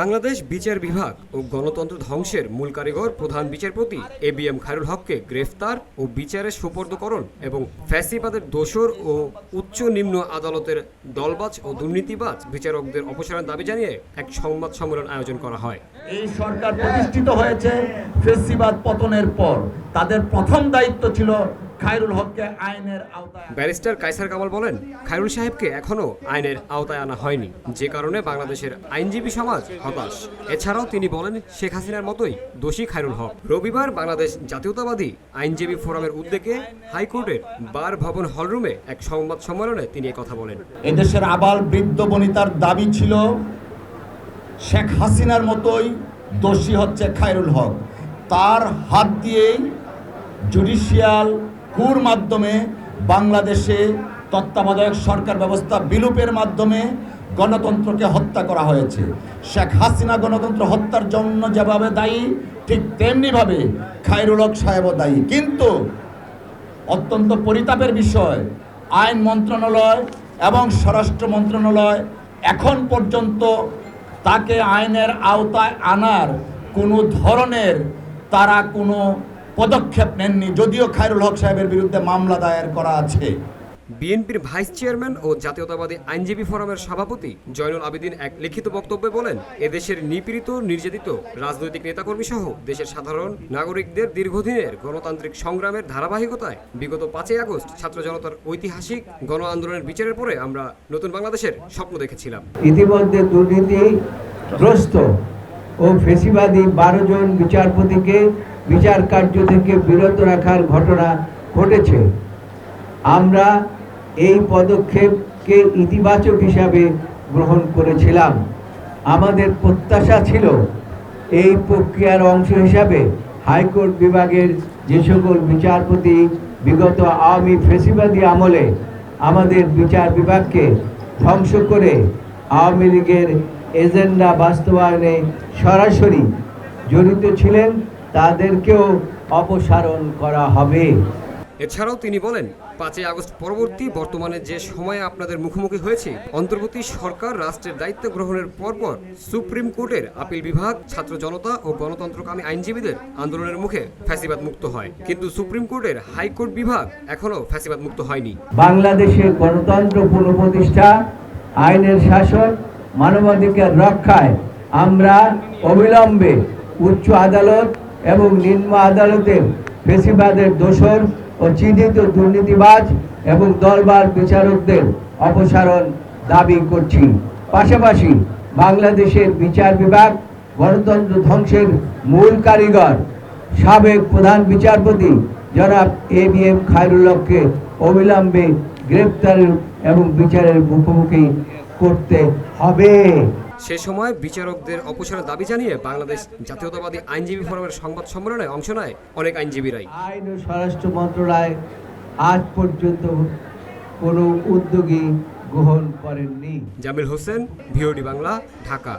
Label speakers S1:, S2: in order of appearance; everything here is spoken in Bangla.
S1: বাংলাদেশ বিচার বিভাগ ও গণতন্ত্র ধ্বংসের মূল কারিগর প্রধান বিচারপতি ABM খায়রুল হককে গ্রেফতার ও বিচারে সোপর্দকরণ এবং ফ্যাসিবাদের দোসর ও উচ্চ নিম্ন আদালতের দলবাজ ও দুর্নীতিবাজ বিচারকদের অপসারণের দাবি জানিয়ে এক সংবাদ সম্মেলন আয়োজন করা হয়।
S2: এই সরকার প্রতিষ্ঠিত হয়েছে ফ্যাসিবাদ পতনের পর, তাদের প্রথম দায়িত্ব ছিল খায়রুল হককে আইনের আওতায়।
S1: ব্যারিস্টার কায়সার কামাল বলেন, খায়রুল সাহেবকে এখনো আইনের আওতায় আনা হয়নি, যে কারণে বাংলাদেশের আইনজীবী সমাজ হতাশ। এছাড়াও তিনি বলেন, শেখ হাসিনার মতোই দোষী খায়রুল হক। রবিবার বাংলাদেশ জাতীয়তাবাদী আইনজীবী ফোরামের উদ্যোগে হাইকোর্টের বার ভবন হলরুমে এক সংবাদ সম্মেলনে তিনি কথা বলেন।
S2: এদেশের আবাল বৃদ্ধ বনিতার দাবি ছিল শেখ হাসিনার মতোই দোষী হচ্ছে খায়রুল হক। তার হাত দিয়েই জুডিশিয়াল কুর মাধ্যমে বাংলাদেশে তত্ত্বাবধায়ক সরকার ব্যবস্থা বিলুপের মাধ্যমে গণতন্ত্রকে হত্যা করা হয়েছে। শেখ হাসিনা গণতন্ত্র হত্যার জন্য যেভাবে দায়ী, ঠিক তেমনিভাবে খায়রুল হক সাহেবও দায়ী। কিন্তু অত্যন্ত পরিতাপের বিষয়, আইন মন্ত্রণালয় এবং স্বরাষ্ট্র মন্ত্রণালয় এখন পর্যন্ত তাকে আইনের আওতায় আনার কোনো ধরনের তারা কোনো পদক্ষেপ নেননি, যদিও খায়রুল হক সাহেবের বিরুদ্ধে মামলা দায়ের করা আছে।
S1: বিএনপির ভাইস চেয়ারম্যান ও জাতীয়তাবাদী আইনজীবী ফোরামের সভাপতি জয়নুল আবেদিন এক লিখিত বক্তব্যে বলেন, এদেশের নিপীড়িত নির্যাতিত রাজনৈতিক নেতাকর্মী সহ দেশের সাধারণ নাগরিকদের দীর্ঘদিনের গণতান্ত্রিক সংগ্রামের ধারাবাহিকতায় বিগত 5ই আগস্ট ছাত্র জনতার ঐতিহাসিক গণ আন্দোলনের বিচারের পরে আমরা নতুন বাংলাদেশের স্বপ্ন দেখেছিলাম।
S3: ইতিমধ্যে দুর্নীতিগ্রস্ত ও ফেসিবাদী 12 জন বিচারপতিকে বিচার কার্য থেকে বিরত রাখার ঘটনা ঘটেছে। আমরা এই পদক্ষেপকে ইতিবাচক হিসাবে গ্রহণ করেছিলাম। আমাদের প্রত্যাশা ছিল এই প্রক্রিয়ার অংশ হিসাবে হাইকোর্ট বিভাগের যে সকল বিচারপতি বিগত আওয়ামী ফেসিবাদী আমলে আমাদের বিচার বিভাগকে ধ্বংস করে আওয়ামী লীগের এজেন্ডা বাস্তবায়নে সরাসরি জড়িত ছিলেন, তাদেরকেও অপসারণ করা হবে।
S1: এছাড়াও তিনি বলেন, 5ই আগস্ট পরবর্তী বর্তমানে যে সময়ে আপনাদের মুখোমুখি হয়েছে, অন্তর্বর্তী সরকার রাষ্ট্রের দায়িত্ব গ্রহণের পরপর সুপ্রিম কোর্টের আপিল বিভাগ ছাত্র জনতা ও গণতন্ত্রকামী আইনজীবীদের আন্দোলনের মুখে ফ্যাসিবাদ মুক্ত হয়, কিন্তু সুপ্রিম কোর্টের হাইকোর্ট বিভাগ এখনো ফ্যাসিবাদ মুক্ত হয়নি।
S3: বাংলাদেশের গণতন্ত্র পুনঃপ্রতিষ্ঠা, আইনের শাসন, মানবাধিকার রক্ষায় আমরা অবিলম্বে উচ্চ আদালত এবং নিম্ন আদালতের ফ্যাসিবাদের দোষর ও চিহ্নিত দুর্নীতিবাজ এবং দলবাজ বিচারকদের অপসারণ দাবি করছি। পাশাপাশি বাংলাদেশের বিচার বিভাগ গণতন্ত্র ধ্বংসের মূল কারিগর সাবেক প্রধান বিচারপতি জনাব ABM খায়রুল হককে অবিলম্বে গ্রেপ্তার এবং বিচারের মুখোমুখি করতে হবে।
S1: সে সময় বিচারকদের অপসারণের দাবি জানিয়ে বাংলাদেশ জাতীয়তাবাদী আইনজীবী ফোরামের সংবাদ সম্মেলনে অংশ নেয় অনেক আইনজীবীরাই।
S3: আইন ও স্বরাষ্ট্র মন্ত্রণালয় আজ পর্যন্ত কোনো উদ্যোগী গ্রহণ করেননি।
S1: জামিল হোসেন, VOD বাংলা, ঢাকা।